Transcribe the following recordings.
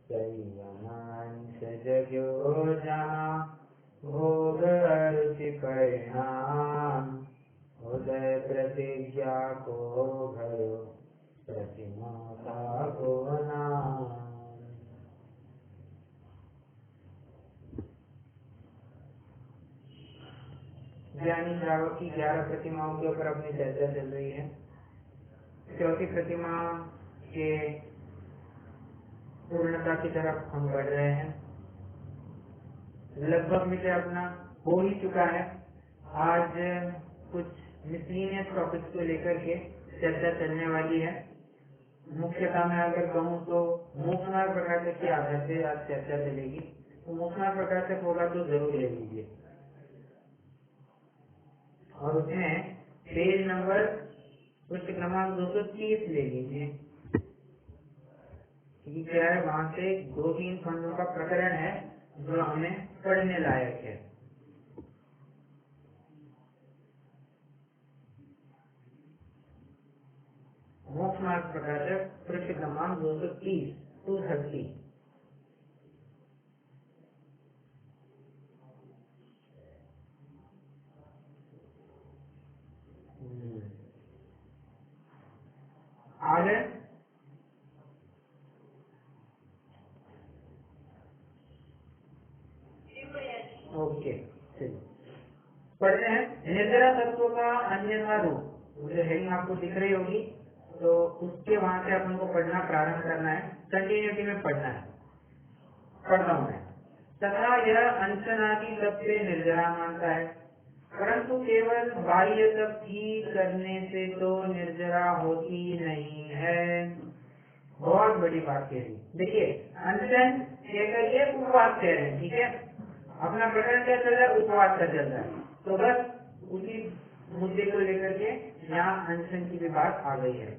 संयमांश जग्यो जहाँ भोग अरुचि परिणाम, उदय प्रतिज्ञा को भयो प्रतिमाता को नाम। ज्ञानी श्रावक की 11 प्रतिमाओं के ऊपर अपनी चर्चा चल रही है। चौथी प्रतिमा के पूर्णता की तरफ हम बढ़ रहे हैं। लगभग विषय अपना हो ही चुका है। आज कुछ मिसलिनियस टॉपिक्स को लेकर के चर्चा चलने वाली है। मुख्यतः मैं अगर कहूँ तो मोक्ष मार्ग प्रकाशक के आधार से आज चर्चा चलेगी। तो मोक्ष मार्ग प्रकाशक होगा तो जरूर ले लीजिए, और उसमें पेज नंबर पृष्ठ क्रमांक 230 ले लीजिए। क्या है, वहां से 2-3 खंडों का प्रकरण है जो हमें पढ़ने लायक है। मोक्ष मार्ग प्रकाशक पृष्ठ क्रमांक 230। आगे ओके, चलिए पढ़ते हैं। निर्जरा तत्व का अन्यथा रूप, मुझे हेडिंग आपको दिख रही होगी, तो उसके वहां से अपन को पढ़ना प्रारंभ करना है, कंटिन्यूटी में पढ़ना है। पढ़ता हूँ मैं। तथा यह अंशनादि तप से निर्जरा मानता है, परंतु केवल बाह्य तप ही करने से तो निर्जरा होती नहीं है। बहुत बड़ी बात कह रही। देखिए, अनशन कहकर के उपवास कह रहे हैं, ठीक है। अपना प्रकरण क्या चल रहा है, उपवास का चल रहा है। तो बस उसी मुद्दे को लेकर के यहाँ अनशन की भी बात आ गई है।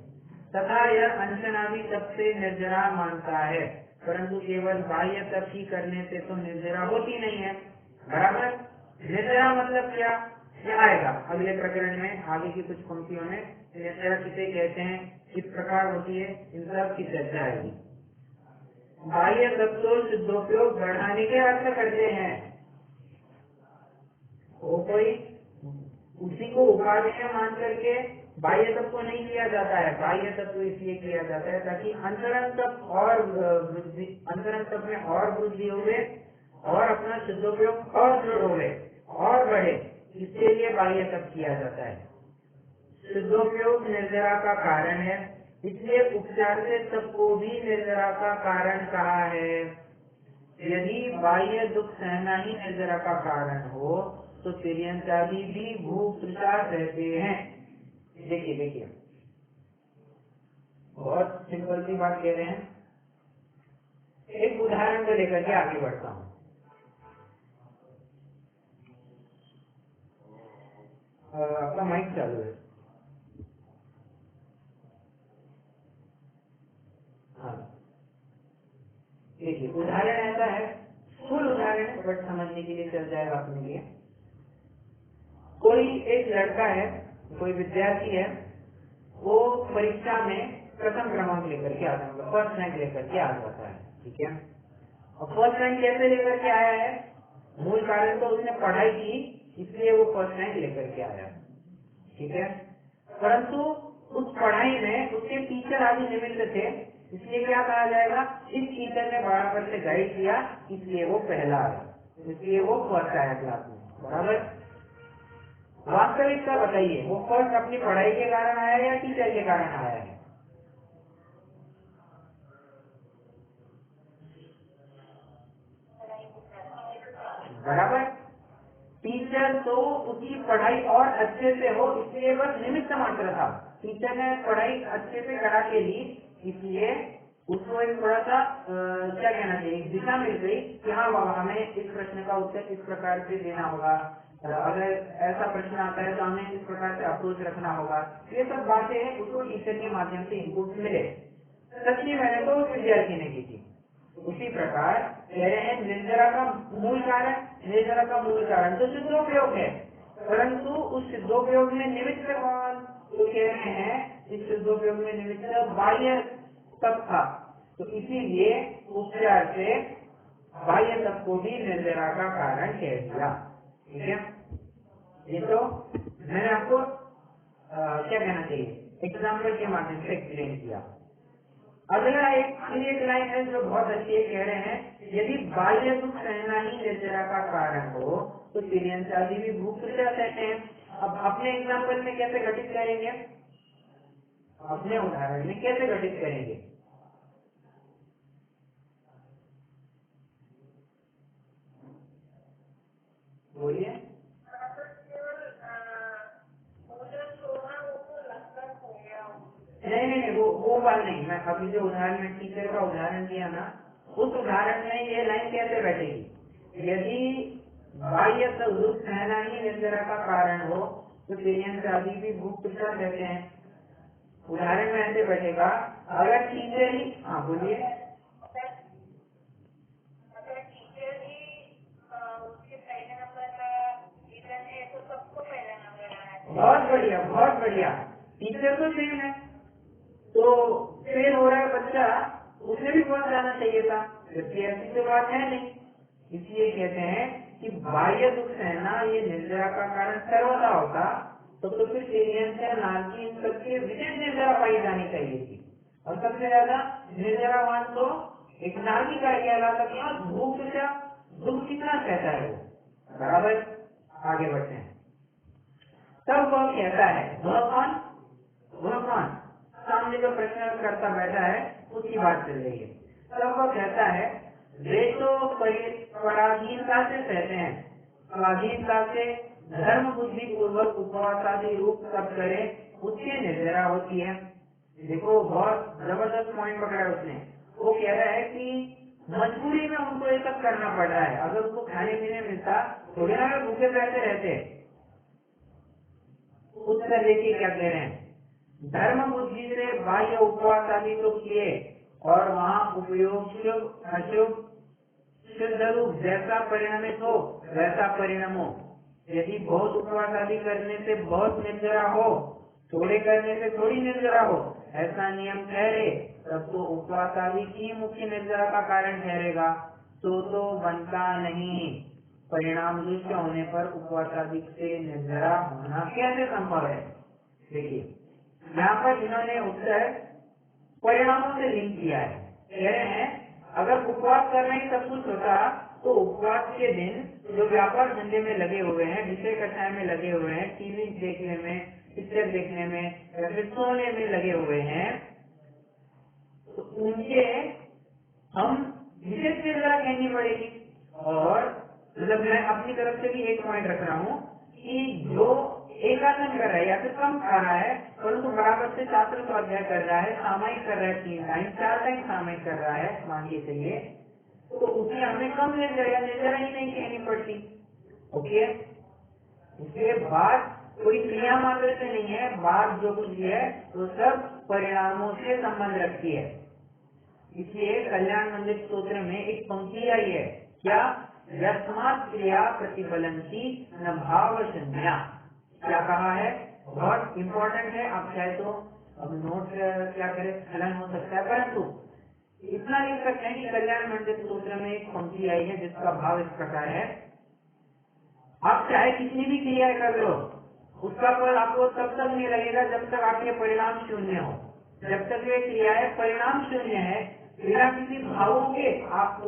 तथा यह अनशनादि तप से निर्जरा मानता है, परंतु केवल बाह्य तप ही करने से तो निर्जरा होती नहीं है। बराबर। निर्जरा मतलब क्या, ये आएगा अगले प्रकरण में, आगे की कुछ पंक्तियों में निर्जरा किसे कहते हैं, किस प्रकार होती है, इन सब की चर्चा आएगी। बाह्य तप तो सिद्धोपयोग बढ़ाने के अर्थ करते हैं। वो कोई उसी को उपादेय मान करके बाह्य तप को नहीं किया जाता है। बाह्य तप तो इसलिए किया जाता है ताकि अंतरंग तप और वृद्धि, अंतरंग तप में और वृद्धि हुए और अपना सिद्धोपयोग और दृढ़ हुए और बढ़े, इसके लिए बाह्य तप किया जाता है। सिद्धोपयोग निर्जरा का कारण है, इसलिए उपचार से तप को भी निर्जरा का कारण कहा है। यदि बाह्य दुख सहना ही निर्जरा का कारण हो तो तिर्यंचादी भी भूख तृषा सहते हैं। देखिए बहुत सिंपल सी बात कह रहे हैं। एक उदाहरण को लेकर के आगे बढ़ता हूँ। आपका माइक चालू है। हाँ, देखिए उदाहरण ऐसा है, फुल उदाहरण है बट समझने के लिए चल जाएगा अपने लिए। कोई एक लड़का है, कोई विद्यार्थी है, वो परीक्षा में प्रथम क्रमांक लेकर के आ जाता है, फर्स्ट रैंक लेकर के आ जाता है, ठीक है। और फर्स्ट रैंक कैसे लेकर के आया है, मूल कारण तो उसने पढ़ाई की, इसलिए वो फर्स्ट रैंक लेकर के आया, ठीक है। परंतु उस पढ़ाई में उसके टीचर आदि निमित्त थे, इसलिए क्या कहा जाएगा, इस टीचर ने बराबर से गाइड किया, इसलिए वो पहला आया, इसलिए वो फर्स्ट आया क्लास में। बराबर। वास्तविकता बताइए, वो फर्स्ट अपनी पढ़ाई के कारण आया या टीचर के कारण आया है? बराबर। टीचर तो उसकी पढ़ाई और अच्छे से हो इसलिए बस निमित्त मात्र था। टीचर ने पढ़ाई अच्छे से करा के ली, इसलिए उसको एक थोड़ा सा क्या कहना चाहिए, दिशा मिल गई कि हाँ बाबा हमें इस प्रश्न का उत्तर इस प्रकार से देना होगा, अगर ऐसा प्रश्न आता है तो हमें इस प्रकार से अप्रोच रखना होगा। ये सब बातें उसको टीचर के माध्यम से इनपुट मिले। सच्ची मैंने तो उस विद्यार्थी ने की थी। उसी प्रकार कह रहे हैं निर्जरा का मूल कारण, निर्जरा का मूल कारण तो सिद्धोपयोग है, परंतु उस सिद्धोपयोग में निमित्त कौन, तो कह रहे हैं इस सिद्धोपयोग में निमित्त बाह्य तप था। तो इसीलिए उपचार से बाह्य तत्व को भी निर्जरा का कारण कह दिया। ठीक है, ये तो मैंने आपको क्या कहना चाहिए, एग्जाम्पल के माध्यम से एक्सप्लेन किया। अगला एक लाइन है जो बहुत अच्छी है, कह रहे हैं यदि बाह्य दुख सहना ही निर्जरा का कारण हो तो तिर्यंशादि भी भूख तृषा सहते हैं। अब अपने एग्जाम्पल में कैसे घटित करेंगे, अपने उदाहरण में कैसे घटित करेंगे, बोलिए। नहीं, वो बात नहीं, मैं अभी जो उदाहरण टीचर का उदाहरण दिया ना, उस उदाहरण में ये लाइन कैसे बैठेगी, यदि बाह्य दुख सहना ही निर्जरा का कारण हो तो तिर्यंशादि भी भूख तृषा कहते हैं। उदाहरण में ऐसे बैठेगा, अगर टीचर ही, हाँ बोलिए। बहुत बढ़िया, बहुत बढ़िया, टीचर तो सेम है, तो फेल हो रहा है बच्चा, उसे भी बहुत जाना चाहिए था, जबकि ऐसी तो बात है नहीं। इसलिए कहते हैं कि बाह्य दुख सहना ये निर्जरा का कारण सर्वदा होता तो फिर तिर्यंश नारकी इन सबकी विशेष निर्जरा पाई जानी चाहिए थी, और सबसे ज्यादा निर्जरावान तो एक नारकी का कहलाता था। भूख तृषा दुख कितना कहता है वो, बराबर। आगे बढ़ते हैं। तब वह कहता है, वह कौन सामने जो प्रश्न करता बैठा है उसकी बात चल रही है। तब वह कहता है वे तो पराधीनता से सहते हैं, स्वाधीनता से धर्म बुद्धि पूर्वक उपवास आदि रूप सब करे उसकी निर्जरा होती है। देखो बहुत जबरदस्त पॉइंट पकड़ा उसने। वो कह रहा है कि मजबूरी में उनको ये सब करना पड़ रहा है, अगर उनको खाने पीने मिलता थोड़ी ना वे भूखे बैठे रहते। उत्तर देखिए क्या कह रहे हैं, धर्म बुद्धि से बाह्य उपवास आदि तो किए और वहाँ उपयोग शुभ अशुभ शुद्ध रूप जैसा परिणामित हो वैसा परिणाम हो। यदि बहुत उपवास आदि करने से बहुत निर्जरा हो, थोड़े करने से थोड़ी निर्जरा हो, ऐसा नियम ठहरे तब तो उपवास आदि की मुख्य निर्जरा का कारण ठहरेगा, तो बनता नहीं। परिणाम दुष्ट होने पर उपवास आदि से निर्जरा होना कैसे संभव है। देखिए यहाँ पर इन्होंने उत्तर परिणामों से लिंक किया है। कह रहे हैं अगर उपवास करना ही सब कुछ होता तो उपवास के दिन जो व्यापार धंधे में लगे हुए हैं, विषय कथाएं में लगे हुए हैं, टीवी देखने में, पिक्चर देखने में या फिर सोने में लगे हुए हैं, तो उनके हम विशेष निर्जरा कहनी पड़ेगी। और मतलब मैं अपनी तरफ से भी एक पॉइंट रख रहा हूँ कि जो एकादन कर रहा है या फिर कम खा रहा है परंतु बराबर से छात्र को अध्ययन कर रहा है, सामायिक कर रहा है, 3 टाइम 4 टाइम सामायिक कर रहा है मान के चलिए, तो उसे हमें कम निर्जरा ही नहीं कहनी पड़ती। ओके, इसलिए बात कोई क्रिया मात्र से नहीं है, बात जो कुछ है वो सब परिणामों से संबंध रखती है। इसलिए कल्याण मंदिर स्तोत्र में एक पंक्ति आई है, क्या, यस्मात् क्रिया प्रतिफलंती न भाव संज्ञा। क्या कहा है, बहुत इम्पोर्टेंट है। आप चाहे तो अब नोट क्या करें, स्खलन हो सकता है, परंतु इतना लिख सकते हैं कि कल्याण मंदिर स्तोत्र में एक पंक्ति आई है जिसका भाव इस प्रकार है, आप चाहे कितनी भी क्रिया कर लो उसका फल आपको तब तक नहीं लगेगा जब तक आपके परिणाम शून्य हो। जब तक वे क्रियाएं परिणाम शून्य है, बिना किसी भावों के आप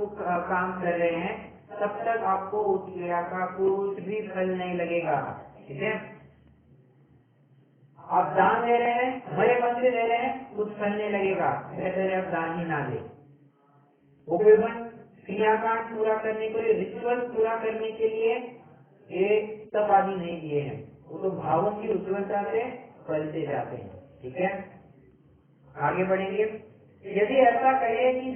काम कर रहे हैं, तब तक आपको उस क्रिया का कुछ भी फल नहीं लगेगा। ठीक है, आप दान दे रहे हैं, भले मन से दे रहे हैं, कुछ फल नहीं लगेगा, बेहतर है आप दान ही ना दे। वो विभिन्न क्रियाकांड पूरा करने के लिए, रिचुअल पूरा करने के लिए ये सब आदि नहीं दिए हैं, वो तो भावों की उज्ज्वलता से फलते जाते हैं। ठीक है, आगे बढ़ेंगे। यदि ऐसा कहे कि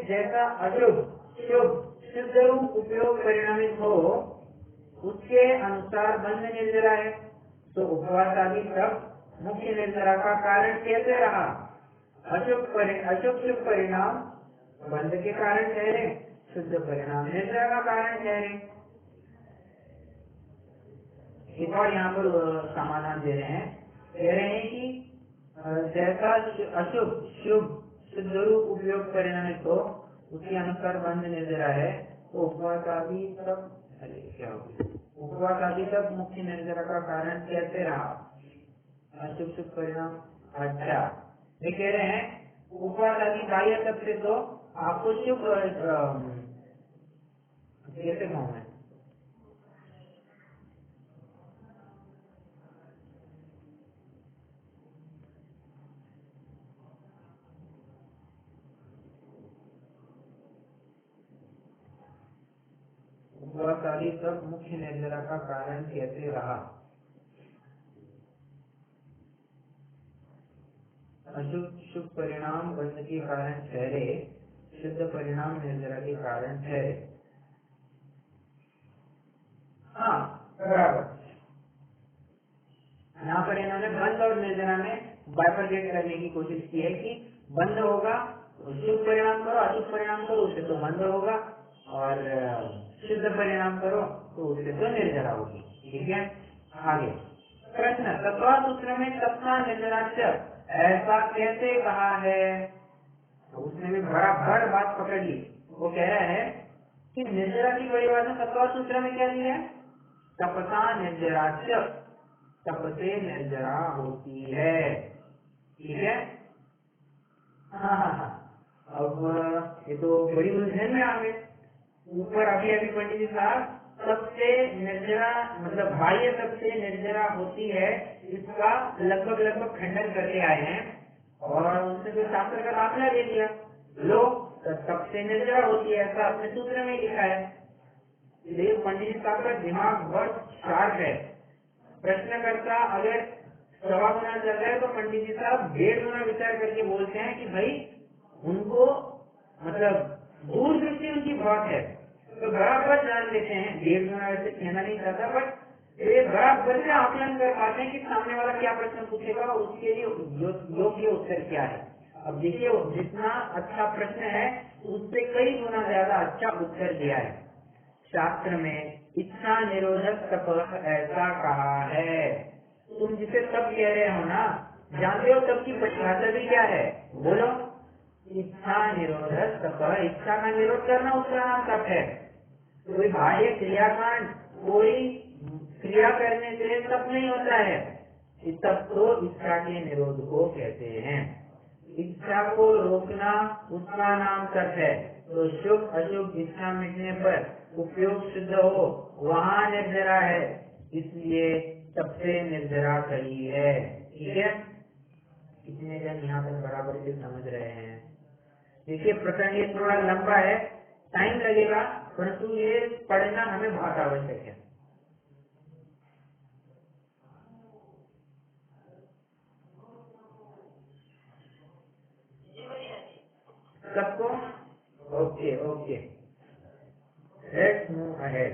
जैसा अशुभ शुभ शुद्ध रूप उपयोग परिणामित हो उसके अनुसार बंध निर्जरा है, तो उपवास आदि सब मुख्य निर्जरा का कारण कैसे रहा। अशुभ शुभ परिणाम बंध के कारण ठहरे, शुद्ध परिणाम निर्जरा का कारण ठहरे। एक और यहाँ पर समाधान दे रहे हैं, कह रहे हैं कि जैसा अशुभ शुभ शुद्ध रूप उपयोग परिणाम तो उसके अनुसार बंध निर्जरा है, तो उपवास आदि तक, अरे क्या हो गया, उपवास आदि तक मुख्य निर्जरा का कारण कैसे रहा? अशुभ शुभ परिणाम। अच्छा, ये कह रहे हैं उपवास आदि बाह्य तक से तो आपको शुभ कैसे कहूँ मैं, उपवास आदि तक मुख्य निर्जरा का कारण कैसे रहा? अशुभ शुभ परिणाम बंध के कारण ठहरे, शुद्ध परिणाम निर्जरा के कारण ठहरे। हाँ बराबर, यहाँ पर इन्होंने बंध और निर्जरा में बाइफरकेट करने की कोशिश की है कि बंध होगा तो शुभ परिणाम करो, अशुभ परिणाम करो उससे तो बंध होगा, और शुद्ध परिणाम करो तो उससे तो निर्जरा होगी। ठीक है, आगे प्रश्न, तत्वा सूत्र में तत्वा निर्जराक्ष ऐसा कैसे कहा है? तो उसने भी बराबर बात पकड़ ली। वो कह रहा है कि निर्जरा की परिभाषा तत्वा सूत्र में क्या दी है? तपसा निर्जराक्ष, तप से निर्जरा होती है। ठीक है, हाँ, अब ये तो बड़ी उलझन में आ गए। ऊपर अभी अभी पंडित जी साहब सबसे निर्जरा मतलब बाह्य सबसे निर्जरा होती है, इसका लगभग लगभग खंडन करके आए हैं, और उनसे जो शास्त्र का दाखिला दे दिया, लो सबसे निर्जरा होती है ऐसा अपने सूत्र में लिखा है। इसलिए पंडित जी साहब का दिमाग बहुत शार्प है। प्रश्नकर्ता अगर सवा गुना चल रहा है तो पंडित जी साहब 1.5 गुना विचार करके बोलते हैं कि भाई उनको मतलब दूरदृष्टि उनकी बहुत है, तो बराबर जान लेते हैं। 1.5 गुना वैसे कहना नहीं चाहता, बट ये बराबर से आकलन कर पाते हैं कि सामने वाला क्या प्रश्न पूछेगा और उसके लिए योग्य उत्तर क्या है। अब देखिए जितना अच्छा प्रश्न है उससे कई गुना ज्यादा अच्छा उत्तर दिया है। शास्त्र में इच्छा निरोधक तप ऐसा कहा है। तुम जिसे तप कह रहे हो ना, जानते हो तप की परिभाषा भी क्या है? बोलो। इच्छा निरोधक तप, इच्छा का निरोध करना उसका नाम तप है। कोई बाह्य क्रियाकांड, कोई क्रिया करने से तप नहीं होता है। तप तो इच्छा के निरोध को कहते हैं। इच्छा को रोकना उसका नाम तप है। तो शुभ अशुभ इच्छा मिटने पर उपयोग शुद्ध हो वहाँ निर्जरा है, इसलिए सबसे निर्जरा सही है। ठीक है, कितने जन यहाँ तक बराबर से समझ रहे हैं? देखिए प्रकरण ये थोड़ा लंबा है, टाइम लगेगा, परंतु ये पढ़ना हमें बहुत आवश्यक है। सबको okay okay, let's move ahead.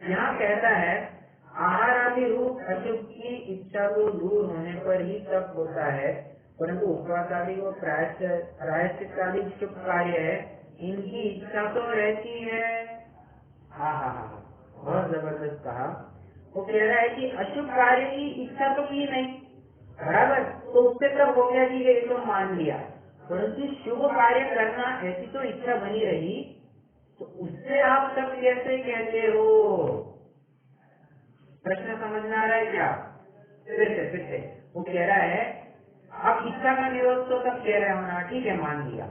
यहाँ कहता है आहार आदि रूप अशुभ की इच्छा को दूर होने पर ही तप होता है, परंतु उपवास आदि को प्रायश्चित आदि शुभ कार्य है, इनकी इच्छा तो रहती है। हाँ, बहुत जबरदस्त कहा। वो कह रहा है कि अशुभ कार्य की इच्छा तो की नहीं, बराबर, तो उससे तब हो गया कि ये तो मान लिया, परंतु शुभ कार्य करना ऐसी तो इच्छा बनी रही, तो उससे आप तब कैसे कहते हो? प्रश्न समझ में आ रहा है क्या? फिर से वो कह रहा है आप इच्छा का निरोध तो तब कह रहे हो ना, ठीक है मान लिया।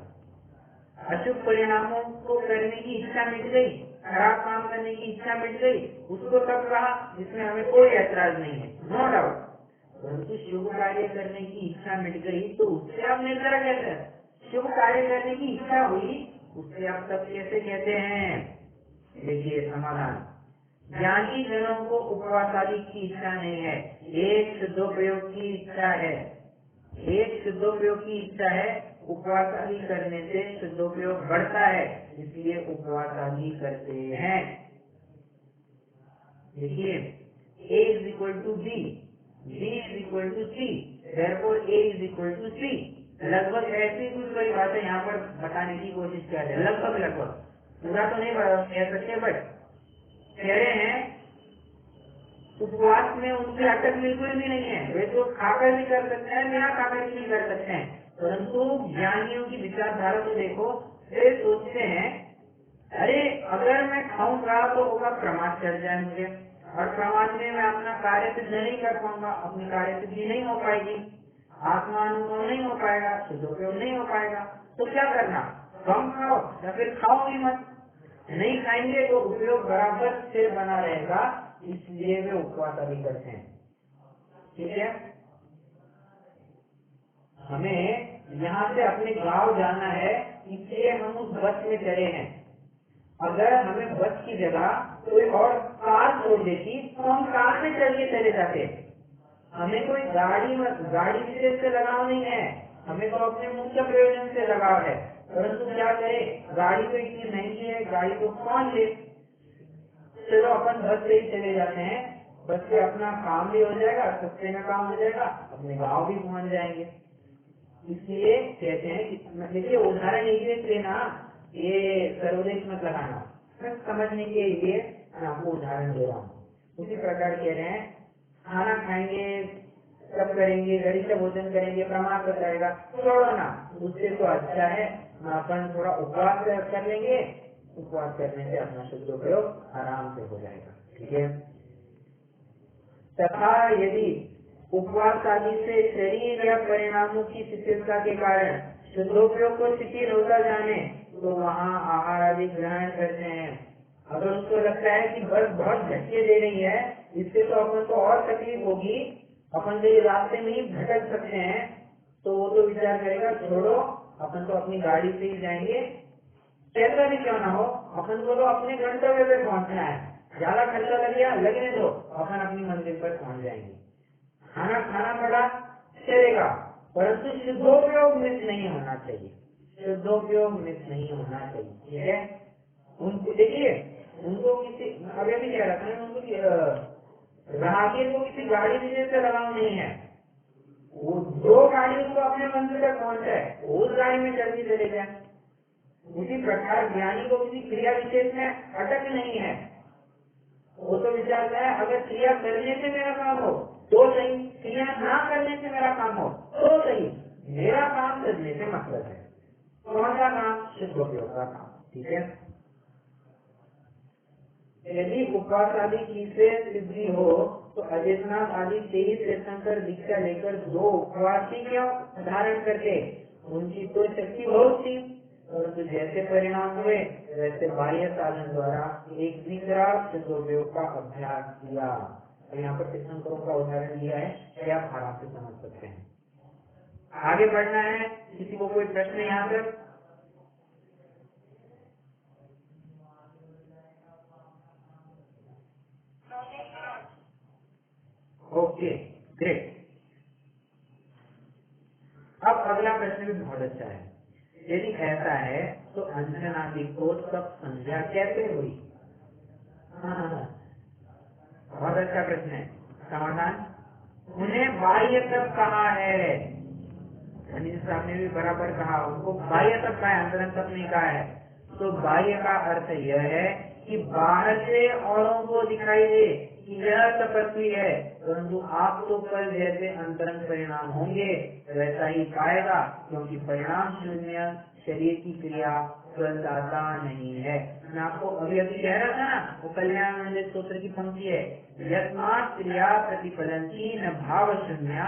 अशुभ परिणामों को करने की इच्छा मिट गई, खराब काम करने की इच्छा मिट गई, उसको तब कहा, जिसमें हमें कोई ऐतराज नहीं है, नो डाउट। परंतु शुभ कार्य करने की इच्छा मिट गई तो उससे आप निर्जरा कहते हैं। शुभ कार्य करने की इच्छा हुई, उससे आप तब कैसे कहते हैं? देखिए समाधान, ज्ञानी जनों को उपवास आदि की इच्छा नहीं है, एक शुद्धोपयोग की इच्छा है। एक शुद्धोपयोग की इच्छा है, उपवास आदि करने से शुद्धोपयोग बढ़ता है, इसलिए उपवास आदि करते हैं। देखिए A is equal to B, B is equal to C, therefore A is equal to C। लगभग ऐसी कुछ परिभाषा यहाँ पर बताने की कोशिश कर रहे हैं, लगभग पूरा तो नहीं कह सकते, बट कह रहे हैं उपवास में उनकी अटक बिल्कुल भी नहीं है। वे तो खाकर भी कर सकते हैं, बिना खाकर भी कर सकते हैं, परंतु ज्ञानियों की विचारधारा को देखो, वे सोचते हैं अरे अगर मैं खाऊंगा तो होगा प्रमाद चढ़ जाए मुझे, और प्रमाद में मैं अपना कार्य सिद्ध नहीं कर पाऊंगा, अपनी कार्य सिद्धि नहीं हो पाएगी, आत्मानुभव नहीं हो पाएगा, शुद्धोपयोग नहीं हो पाएगा। तो क्या करना, कम खाओ या फिर खाओ ही मत। नहीं खाएंगे तो उपयोग बराबर स्थिर बना रहेगा, इसलिए वे उपवास आदि करते हैं। ठीक है, हमें यहाँ से अपने गांव जाना है, इसलिए हम उस बस में चढ़े हैं। अगर हमें बस की जगह कोई और कार छोड़ देती तो हम कार में चढ़ के चले जाते। हमें कोई गाड़ी विशेष से लगाव नहीं है, हमें तो अपने मुख्य प्रयोजन से लगाव है। परंतु क्या करें, गाड़ी तो इतनी महंगी है, गाड़ी तो कौन ले, चलो अपन बस से ही चले जाते हैं। बस से अपना काम भी हो जाएगा, सस्ते में काम हो जाएगा, अपने गाँव भी पहुँच जाएंगे। इसलिए कहते हैं कि देखिए उदाहरण एक लेना, ये सर्वोदेश मत लगाना, समझने के लिए मैं आपको उदाहरण दे रहा हूँ। उसी प्रकार कह रहे हैं, खाना खाएंगे, सब करेंगे, गरीब से भोजन करेंगे, प्रमाद बताएगा, छोड़ो ना, उससे तो अच्छा है अपन थोड़ा उपवास कर लेंगे, उपवास करने से अपना शुद्ध उपयोग आराम से हो जाएगा। ठीक है, तथा यदि उपवास आदि से शरीर या परिणामों की शिथिलता के कारण शुद्धोपयोग को शिथिल होता जाने तो वहाँ आहार आदि ग्रहण करते हैं। अगर उसको लगता है कि बस बहुत झटके दे रही है, इससे तो अपन को और तकलीफ होगी, अपन जो रास्ते में ही भटक सकते हैं, तो वो तो विचार करेगा छोड़ो, अपन तो अपनी गाड़ी से ही जाएंगे, कैसा भी क्यों ना हो, अपन को तो अपने गंतव्य पे पहुँचना है, ज्यादा खर्चा लग गया लगने दो, अपन अपनी मंजिल पर पहुँच जाएंगे। खाना खाना पड़ा चलेगा, परंतु शुद्धोपयोग मिस नहीं होना चाहिए, शुद्धोपयोग मिस नहीं होना चाहिए। ठीक है, उनको देखिए, उनको किसी अभी भी कह रहा था, उनको राहगीर को किसी गाड़ी विशेष से लगाव नहीं है, वो जो गाड़ी उसको अपने मंजिल तक पहुँचाए उस गाड़ी में चल के चले जाए। उसी प्रकार ज्ञानी को किसी क्रिया विशेष में अटक नहीं है, वो तो विचारता है अगर क्रिया करने से मेरा काम हो तो सही, क्रिया ना करने से मेरा काम हो तो सही, मेरा काम करने से मतलब है। कौन सा काम? शुद्धोपयोग का काम। ठीक है, यदि उपवास आदि की से सिद्धि हो तो अजयनाथ आदि 23 तीर्थंकर दीक्षा लेकर 2 उपवास ही क्यों धारण करते, उनकी तो शक्ति बहुत थी, परंतु जैसे परिणाम हुए वैसे बाह्य साधन द्वारा एक तीसरा शुद्धोपयोग का अभ्यास किया। यहाँ पर तीर्थंकरों का उदाहरण दिया है, क्या आप आराम से समझ सकते हैं। आगे बढ़ना है, किसी को कोई प्रश्न यहाँ तक? Okay great. अब अगला प्रश्न भी बहुत अच्छा है, यदि ऐसा है तो अंजन आदि को तब संध्या कैसे हुई? हाँ, बहुत अच्छा प्रश्न है। समाधान, उन्हें बाह्य तप कहा है, अनिल साहब ने भी बराबर कहा, उनको बाह्य तप कहा है, अंतरंग तप नहीं कहा है। तो बाह्य का अर्थ यह है कि बाहर से औरों को दिखाई दे कि यह तपस्वी है, परंतु आप तो कल जैसे अंतरंग परिणाम होंगे वैसा ही पाएगा, क्योंकि परिणाम शून्य शरीर की क्रिया फलदाता नहीं है। मैं आपको अभी अभी कह रहा था ना, वो कल्याण सूत्र की पंक्ति है, यस्मात् क्रिया प्रतिफलन्ति न भाव शून्य,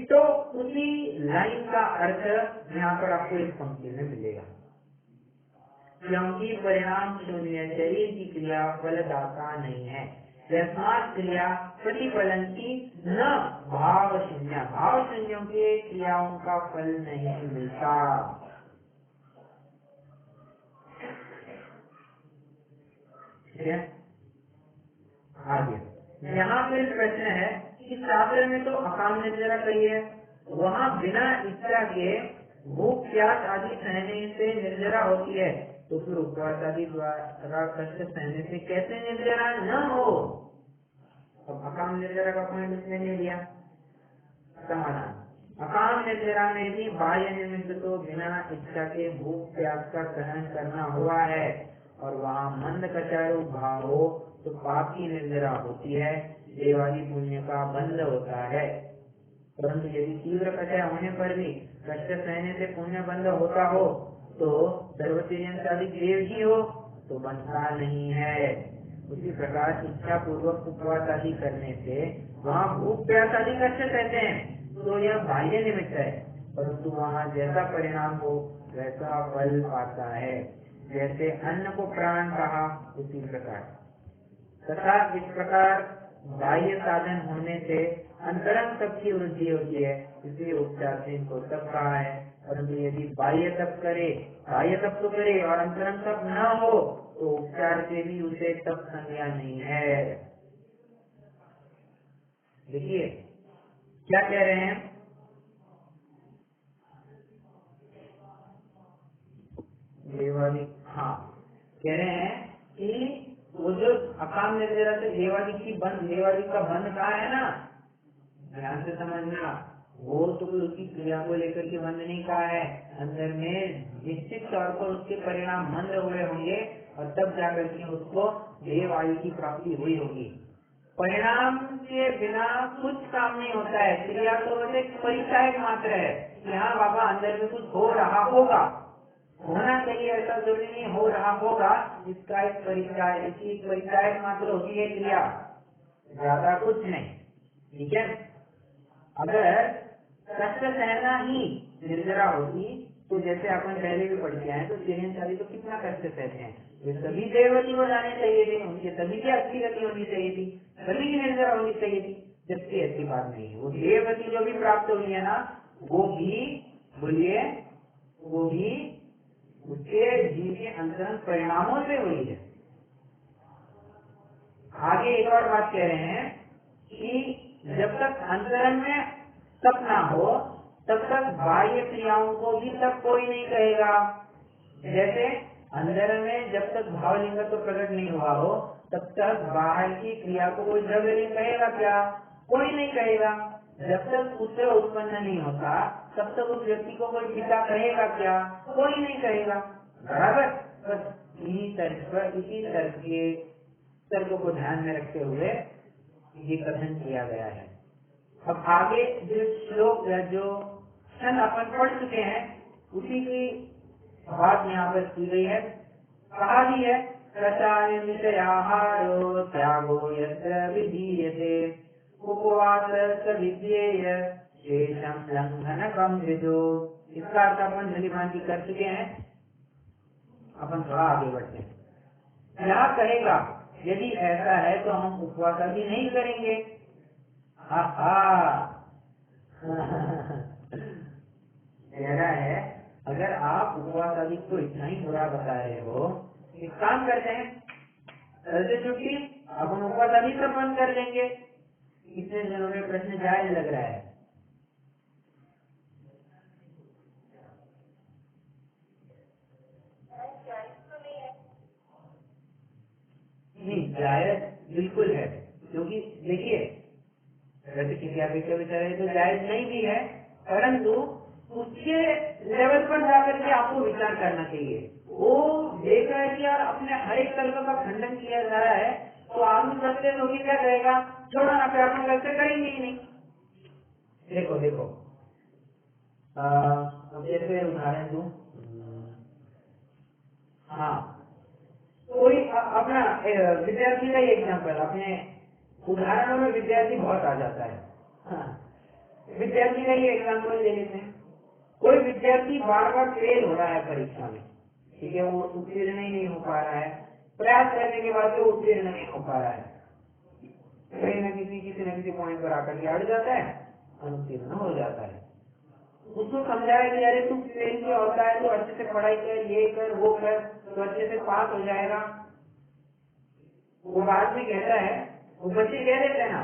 तो उसी लाइन का अर्थ यहाँ पर आपको इस पंक्ति में मिलेगा, क्योंकि परिणाम शून्य शरीर की क्रिया फलदाता नहीं है। यस्मात् क्रिया प्रतिफलन्ति न भाव शून्य, भाव शून्यों के क्रियाओं का फल नहीं मिलता। ठीक है, आगे यहाँ पर प्रश्न है कि शास्त्र में तो अकाम निर्जरा कही है, वहाँ बिना इच्छा के भूख प्यास आदि सहने से निर्जरा होती है, तो फिर उपवास आदि द्वारा कष्ट सहने से कैसे निर्जरा न हो? अब अकाम निर्जरा का पॉइंट उसने नहीं लिया। समाधान, अकाम निर्जरा में भी बाह्य निमित्त तो बिना इच्छा के भूख प्यास का सहन करना हुआ है, और वहाँ मंद कचारू भाव हो तो पाप की निर्जरा होती है, देवादी पुण्य का बंध होता है। परंतु यदि तीव्र कषाय होने पर भी कष्ट सहने से पुण्य बंध होता हो तो सर्वतीर्यंशादी देव ही हो तो बनता नहीं है। उसी प्रकार इच्छा पूर्वक उपवास आदि करने से वहाँ भूख प्यास आदि कष्ट सहते हैं तो यह बाह्य निमित्त है, परंतु वहाँ जैसा परिणाम हो वैसा फल पाता है। जैसे अन्न को प्राण कहा उसी प्रकार तथा इस प्रकार बाह्य साधन होने से अंतरंग तप की वृद्धि होती है, इसलिए उपचार से इनको तप कहा है। परंतु यदि बाह्य तप तो करे और अंतरंग तप न हो तो उपचार से भी उसे तप संज्ञा नहीं है। देखिए क्या कह रहे हैं, हाँ कह रहे हैं कि वो जो अकाम निर्जरा से देवादी का बंध कहा है ना, ध्यान से समझना, वो तो उसकी क्रिया को लेकर के बंध नहीं कहा है। अंदर में निश्चित तौर पर उसके परिणाम मंद हुए होंगे और तब जाकर के उसको देव आयु की प्राप्ति हुई होगी। परिणाम के बिना कुछ काम नहीं होता है। क्रिया तो एक परिचायक मात्र है कि हाँ बाबा अंदर में कुछ हो रहा होगा, होना चाहिए ऐसा जरूरी नहीं हो रहा होगा, इसका एक परिचायक मात्र होती है क्रिया, ज्यादा कुछ नहीं। ठीक है, अगर कष्ट सहना ही निर्जरा होती तो जैसे अपन पहले भी पढ़ के आए तो तीर्यंशादी तो कितना कष्ट सहते हैं, वे सभी देववती को जाने चाहिए थे, उनके सभी की अच्छी गति होनी चाहिए थी, सभी की निर्जरा होनी चाहिए थी, जबकि ऐसी बात नहीं है। वो देववती जो भी प्राप्त हुई है ना, वो भी बोलिए वो भी उसके जीव के अंतरंग परिणामों से हुई है। आगे एक और बात कह रहे हैं कि जब तक अंतरंग में तप ना हो तब तक बाह्य क्रियाओं को भी तब कोई नहीं कहेगा। जैसे अंदर में जब तक भावलिंग तो प्रकट नहीं हुआ हो तब तक बाहर की क्रिया को कोई द्रव्य नहीं कहेगा क्या? कोई नहीं कहेगा। जब तक पुत्र उत्पन्न नहीं होता तब तक उस व्यक्ति को कोई पिता कहेगा क्या? कोई नहीं कहेगा। बराबर, बस इसी तर्क को ध्यान में रखते हुए ये कथन किया गया है। अब आगे जो श्लोक या जो क्षण अपन पढ़ चुके हैं उसी की बात यहाँ पर की गई है। कहा भी है कषाय विषयाहारो त्यागो यत्र विधीयते उपवास स विद्येय शेषम लंघनकम विदो। इसका अर्थ अपन भलीभांति कर चुके हैं। अपन थोड़ा आगे बढ़ते हैं। क्या कहेगा, यदि ऐसा है तो हम उपवास आदि नहीं करेंगे। कह रहा है अगर आप उपवास आदि को इतना ही बुरा बता रहे हो, एक काम करते हैं, कल से छुट्टी, अब हम उपवास आदि सब बंद कर देंगे। कितने जनों में प्रश्न जायज लग रहा है? नहीं, जायज बिल्कुल है, क्योंकि देखिए वैसे किसी अपेक्षा विचार है तो जायज नहीं भी है, परंतु उसके लेवल पर जाकर के आपको विचार करना चाहिए। वो देख रहा है कि यार अपने हर एक तर्क का खंडन किया जा रहा है तो आदमी बदले लोग क्या कहेगा, छोड़ो ना, फिर अपन वैसे करेंगे ही नहीं। देखो देखो अब जैसे उदाहरण दूं, हाँ कोई अपना विद्यार्थी का ही एग्जाम्पल, अपने उदाहरणों में विद्यार्थी बहुत आ जाता है। हाँ, विद्यार्थी का ही एग्जाम्पल ले लेते हैं। कोई विद्यार्थी बार बार फेल हो रहा है परीक्षा में, ठीक है, वो उत्तीर्ण ही नहीं हो पा रहा है, प्रयास करने के बाद भी उत्तीर्ण नहीं हो पा रहा है, कहीं न किसी पॉइंट पर आकर के अड़ जाता है, अनुत्तीर्ण हो जाता है। उसको समझाया कि अरे तू फेल क्यों होता है, तो अच्छे से पढ़ाई कर, ये कर वो कर, तो अच्छे से पास हो जाएगा। वो बाद में कहता है, वो बच्चे कह देते हैं ना,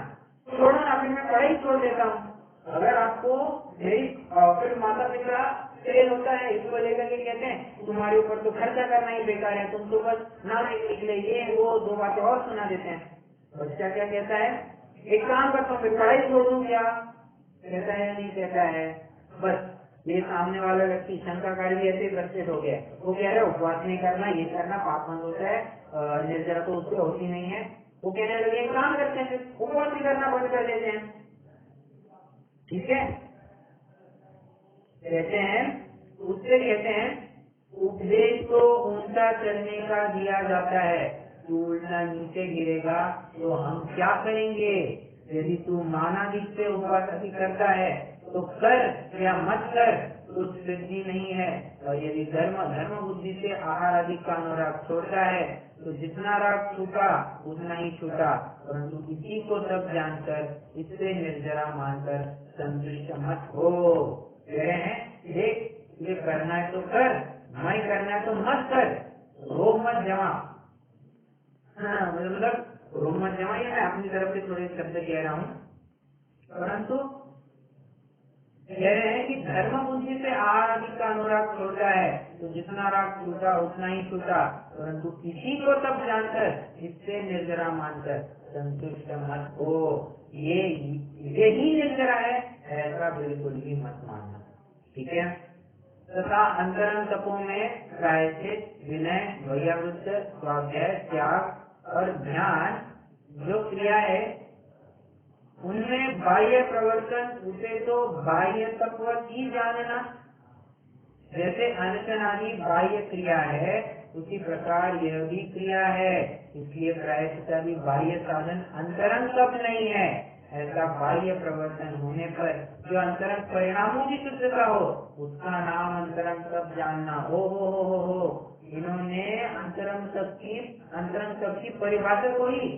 छोड़ो ना, फिर मैं पढ़ाई छोड़ देता हूँ। अगर आपको मेरी फिर माता पिता फेल होता है इसको लेकर के कहते हैं तुम्हारे ऊपर तो खर्चा करना ही बेकार है, तुम तो बस नाम निकले, ये वो दो बातें और सुना देते हैं। बच्चा क्या कहता है, एक काम करता हूँ, फिर पढ़ाई छोड़ दूँ क्या? कहता है नहीं कहता है। बस ये सामने वाला व्यक्ति शंकाकारी भी ऐसे प्रस्तुत हो गया, वो कह रहे उपवास नहीं करना, ये करना, पाप बंद होता है, निर्जरा तो उससे होती नहीं है। वो कहने लगे काम करते हैं, उपवास नहीं करना बंद कर देते हैं। ठीक है, कहते हैं उससे कहते हैं उपदेश तो ऊंचा चलने का दिया जाता है, तू उल्टा नीचे गिरेगा तो हम क्या करेंगे। यदि तू मानादि से उपासना करता है तो कर या मत कर, कुछ सिद्धि नहीं है। और यदि धर्म बुद्धि से आहार आदि का अनुराग छोड़ता है तो जितना राग छूटा उतना ही छूटा, परंतु इसी को सब जानकर इससे निर्जरा मानकर संतुष्ट मत हो। कह रहे हैं देख ये करना है तो कर, नहीं करना है तो मत कर, रोग मत जमा। हाँ, मतलब रोग मत जमा, ये मैं अपनी तरफ से थोड़े शब्द कह रहा हूँ, परंतु कह रहे हैं कि धर्म बुद्धि से आहार आदि का अनुराग छोड़ता है तो जितना राग छूटा उतना ही छूटा, परंतु इसी को सब जानकर इससे निर्जरा मानकर संतुष्ट मत हो। यही निर्जरा है, ऐसा बिल्कुल भी मत मानना। ठीक है। तथा अंतरंग तपों में प्रायश्चित, विनय, वैयावृत्त, स्वाध्याय, त्याग और ध्यान जो क्रिया है उनमें बाह्य प्रवर्तन उसे तो बाह्य तत्व की जानना, जैसे अनशन आदि बाह्य क्रिया है उसी प्रकार यह भी क्रिया है, इसलिए प्रायश्चित आदि बाह्य साधन अंतरंग तप नहीं है। ऐसा बाह्य प्रवर्तन होने पर जो अंतरंग परिणामों की शुद्धता हो उसका नाम अंतरंग तप जानना। हो इन्होंने अंतरंग तप की परिभाषा को ही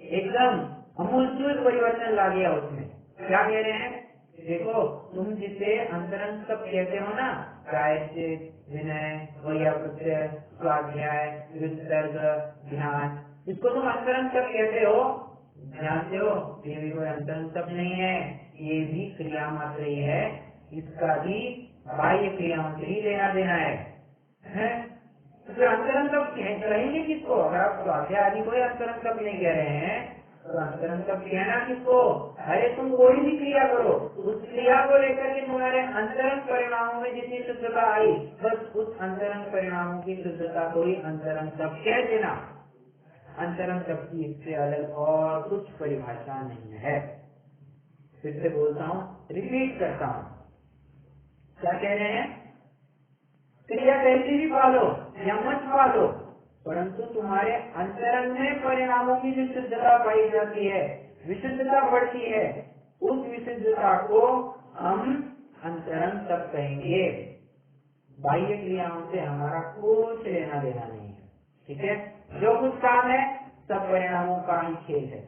एकदम अमूलचूल परिवर्तन ला दिया उसमें। क्या कह रहे हैं, देखो तुम जिसे अंतरंग तप कहते हो ना, प्रायश्चित, विनय, वैयावृत्त, स्वाध्याय, विसर्ग, ध्यान, इसको तुम अंतरंग तप कहते हो, जानते हो ये भी कोई अंतरंग तप नहीं है, ये भी क्रिया मात्र ही है, इसका भी बाह्य क्रियाओं से ही लेना देना है? तो अंतरंग तप कहेंगे किसको? अगर आप स्वाध्याय आदि कोई अंतरंग तप नहीं कह रहे हैं तो अंतरंग तप कहना किसको? अरे तुम कोई भी क्रिया करो, उस क्रिया को लेकर के तुम्हारे अंतरंग परिणामों में जितनी शुद्धता आई बस उस अंतरंग परिणामों की शुद्धता को ही अंतरंग तप कह देना। अंतरंग तप की इससे अलग और कुछ परिभाषा नहीं है। फिर से बोलता हूँ, रिपीट करता हूँ, क्या कह रहे हैं? क्रिया कैसी भी पालो या मत पालो, परंतु तुम्हारे अंतरंग में परिणामों की जो शुद्धता पाई जाती है, विशुद्धता बढ़ती है, उस विशुद्धता को हम अंतरंग तप कहेंगे। बाह्य क्रियाओं से हमारा कुछ लेना देना नहीं है। ठीक है, जो कुछ काम है सब परिणामों का ही खेल है।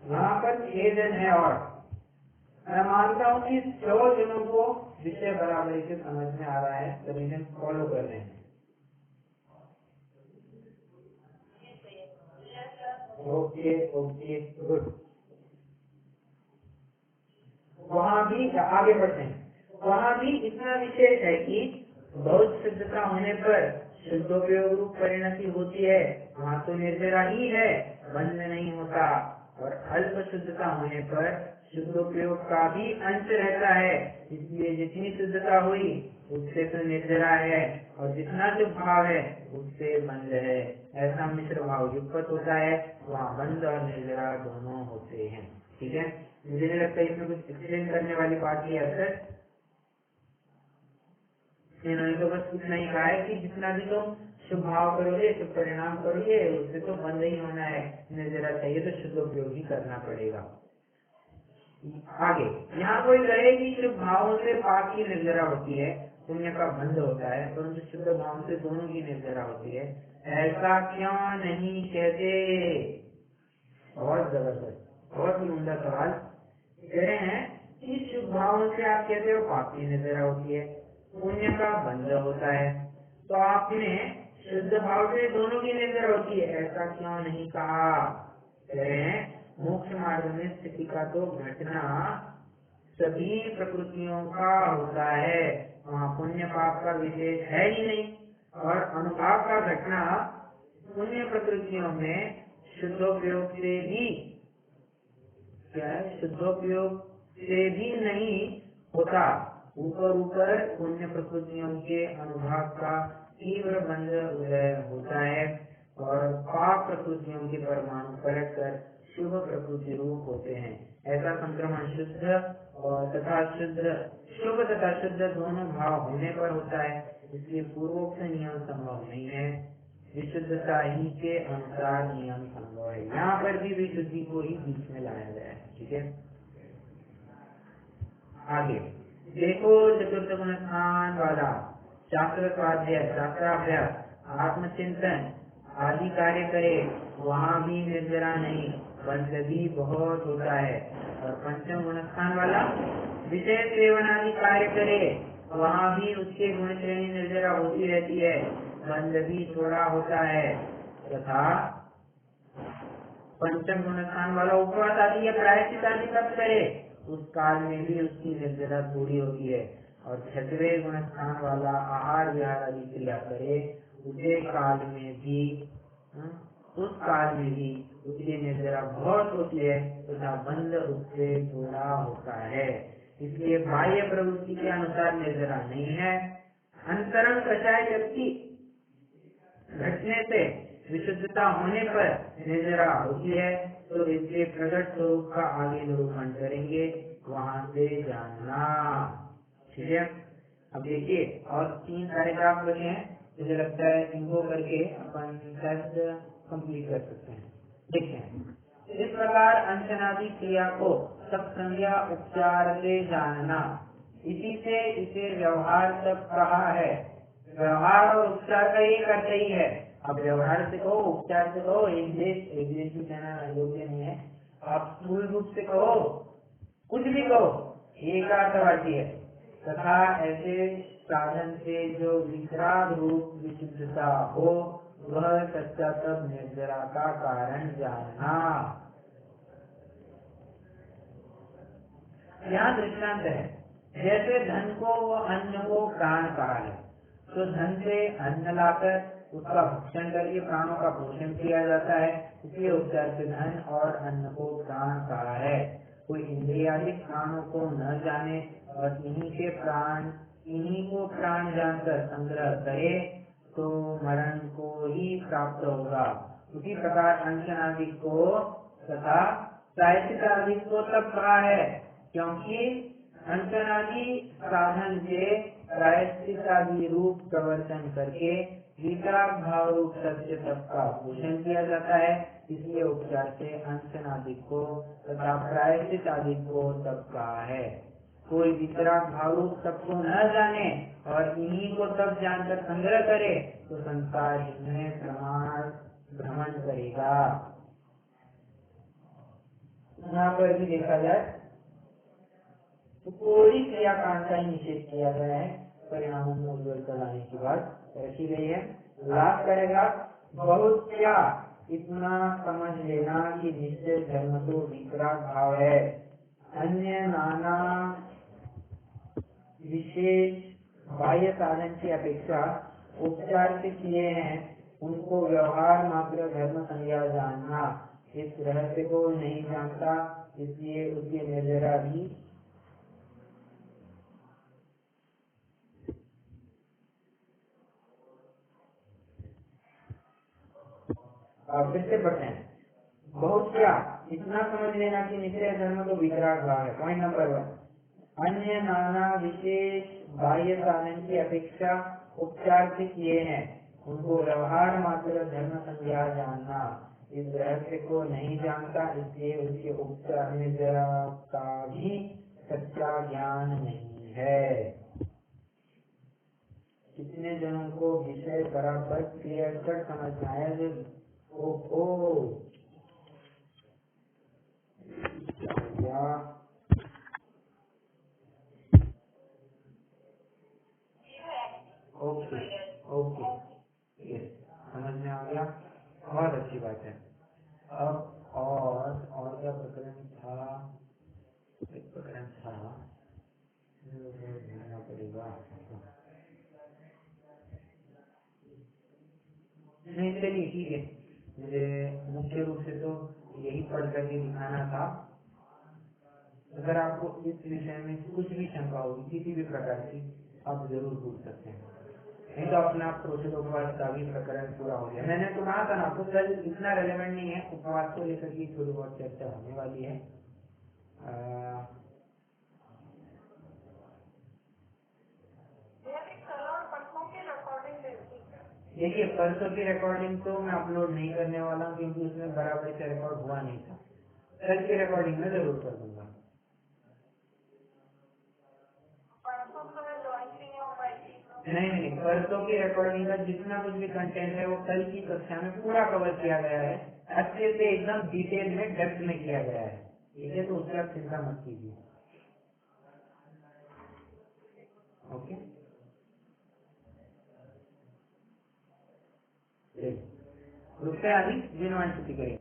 यहाँ पर 6 जन है और मैं मानता हूँ कि 100 जनों को विषय बराबरी से समझ में आ रहा है, सभी जन फॉलो कर रहे हैं। Okay okay good. वहाँ भी आगे बढ़ते हैं, वहाँ भी इतना विशेष है कि बहुत शुद्धता होने पर शुद्धोपयोग रूप परिणति होती है, वहाँ तो निर्जरा ही है, बंध नहीं होता, और अल्प शुद्धता होने पर शुद्धोपयोग का भी अंश रहता है, इसलिए जितनी शुद्धता हुई उससे तो निर्जरा है और जितना जो भाव है उससे बंध है। ऐसा मिश्र भाव युगपत होता है, वहाँ बंध और निर्जरा दोनों होते हैं। ठीक है, मुझे नहीं लगता इसमें कुछ एक्सप्लेन करने वाली बात नहीं है। इन्होंने तो बस इतना ही कहा है कि जितना भी तुम शुभ भाव करोगे, शुभ परिणाम करोगे, उससे तो बंद ही होना है, निर्जरा चाहिए तो शुद्ध उपयोग ही करना पड़ेगा। आगे यहाँ कोई कहे कि शुभ भावों से पाप की निर्जरा होती है, पुण्य का बंध होता है, परंतु शुद्ध भाव से दोनों की निर्जरा होती है, ऐसा क्यों नहीं कहते? बहुत जबरदस्त, बहुत ही उम्दा सवाल। कह रहे हैं कि शुभ भावों से आप कहते हो पाप की निर्जरा होती है, पुण्य का बंध होता है, तो आपने शुद्ध भाव से दोनों की निर्जरा होती है, ऐसा क्यों नहीं कहा? कह रहे हैं मोक्ष मार्ग में स्थिति का तो घटना सभी प्रकृतियों का होता है, वहाँ पुण्य पाप का विशेष है ही नहीं, और अनुभाव का घटना पुण्य प्रकृतियों में शुद्धोपयोग से भी क्या है, शुद्धोपयोग से भी नहीं होता, ऊपर ऊपर पुण्य प्रकृतियों के अनुभाव का तीव्र बंध उदय होता है। और पाप प्रकृतियों के परमाणु पलटकर शुभ प्रकृति रूप होते हैं। ऐसा संक्रमण शुद्ध और तथा शुभ तथा शुद्ध दोनों भाव होने पर होता है, इसलिए पूर्वोक्त नियम संभव नहीं है। विशुद्धता ही के अनुसार नियम संभव है। यहाँ पर भी विशुद्धि को ही बीच में लाया गया है। ठीक है, आगे देखो। चतुर्थ गुण स्थान वाला शास्त्र स्वाध्याय, शास्त्राभ्यास, आत्मचिंतन आदि कार्य करे, वहाँ भी निर्जरा नहीं, बंध भी बहुत होता है। और पंचम गुण स्थान वाला विषय सेवन आदि कार्य करे, वहाँ भी उसके गुण श्रेणी निर्जरा होती रहती है, बंध भी थोड़ा होता है। तथा पंचम गुण स्थान वाला उपवास आदि या प्रायश्चित आदि तब करे, उस काल में भी उसकी निर्जरा थोड़ी होती है। और छठवें गुण स्थान वाला आहार विहार आदि क्रिया करे, उसे काल में भी उस काल में भी उसकी निर्जरा बहुत होती है तथा बंध उससे थोड़ा होता है। इसलिए बाह्य प्रवृत्ति के अनुसार निर्जरा नहीं है। अंतरंग कषाय शक्ति घटने से विशुद्धता होने पर निर्जरा होती है, तो इसके प्रकट स्वरूप का आगे निरूपण करेंगे, वहाँ से जानना। ठीक है, अब देखिए और 3 पैराग्राफ बचे हैं, मुझे लगता है इनको करके अपन टेस्ट कंप्लीट कर सकते हैं। देखिए, इस प्रकार अंशनादि क्रिया को सब संज्ञा उपचार से जानना, इसी से इसे व्यवहार तक कहा है। व्यवहार और उपचार का एक अर्थ ही है। अब व्यवहार से कहो, उपचार से कहो, एक देश भी कहना योग्य नहीं है। आप स्थूल रूप से कहो, कुछ भी कहो, एक अर्थवाची है। तथा ऐसे साधन से जो विश्राम रूप विशुद्धता हो, वह सच्चा तब निर्जरा का कारण जानना। यहाँ दृष्टांत है, जैसे धन को व अन्न को प्राण कहा है, तो धन से अन्न लाकर उसका भक्षण करके प्राणों का पोषण किया जाता है, इसलिए उपचार से धन और अन्न को प्राण कहा है। कोई इंद्रियादिक प्राणों को न जाने और इन्हीं को प्राण जानकर संग्रह करे, तो मरण को ही प्राप्त होगा। उसी प्रकार अंशनादि को तथा प्रायश्चित आदि को तब कहा है, क्योंकि अंशनादि साधन से प्रायश्चित आदि रूप प्रवर्तन करके वितराग भाव रूप सत्य तप का पोषण किया जाता है, इसलिए उपचार से अंशनादि को तथा प्रायश्चित आदि को तप कहा है। कोई वितराग भाव रूप तप को न जाने और इन्हीं को तब जानकर संग्रह करे, तो संसार में भ्रमण करेगा। यहाँ पर भी देखा जाए तो कोई क्रियाकांड का निषेध किया गया है, परिणामों में उज्ज्वलता लाने की बात रखी गई है। लाभ करेगा बहुत क्या, इतना समझ लेना कि निश्चय धर्म तो वितराग भाव है। अन्य नाना विशेष बाह्य साधन की अपेक्षा उपचार से किए हैं, उनको व्यवहार मात्र धर्म संज्ञा जानना। इस रहस्य को नहीं जानता, इसलिए उसकी निर्जरा भी फिर से पढ़ते हैं। बहुत क्या, इतना समझ लेना कि निश्चय धर्म तो वितराग भाव है। पॉइंट नंबर 1, अन्य नाना विशेष बाह्य साधन की अपेक्षा उपचार से किए हैं, उनको व्यवहार मात्र धर्म संज्ञा जानना। इस रहस्य को नहीं जानता, इसलिए उसके उपचार निर्जरा का भी सच्चा ज्ञान नहीं है। कितने जनों को विषय बराबर क्लियर कट समझ में आया? ओके, समझ में आ गया, बहुत अच्छी बात है। अब और क्या प्रकरण था? एक प्रकरण था, ढूंढना पड़ेगा। नहीं, चलिए ठीक है, मुझे मुख्य रूप से तो यही पढ़ करके दिखाना था। अगर आपको इस विषय में कुछ भी शंका होगी किसी भी प्रकार की, आप जरूर पूछ सकते हैं। नहीं तो अपना प्रोषित उपवास का भी प्रकरण पूरा हो गया। मैंने तो कहा था ना आपको, कल इतना रेलेवेंट नहीं है, उपवास को लेकर की थोड़ी बहुत चर्चा होने वाली है। देखिए परसों की रिकॉर्डिंग तो मैं अपलोड नहीं करने वाला हूँ, क्योंकि उसमें बराबर से रिकॉर्ड हुआ नहीं था। कल की रिकॉर्डिंग में जरूर कर दूंगा। नहीं, परसों की रिकॉर्डिंग का जितना कुछ भी कंटेंट है वो कल की कक्षा में पूरा कवर किया गया है, अच्छे से एकदम डिटेल में डेप्थ में किया गया है। ठीक है, तो उसकी आप चिंता मत कीजिए। ओके, रुकते हैं अभी, जिन वाणी करेंगे।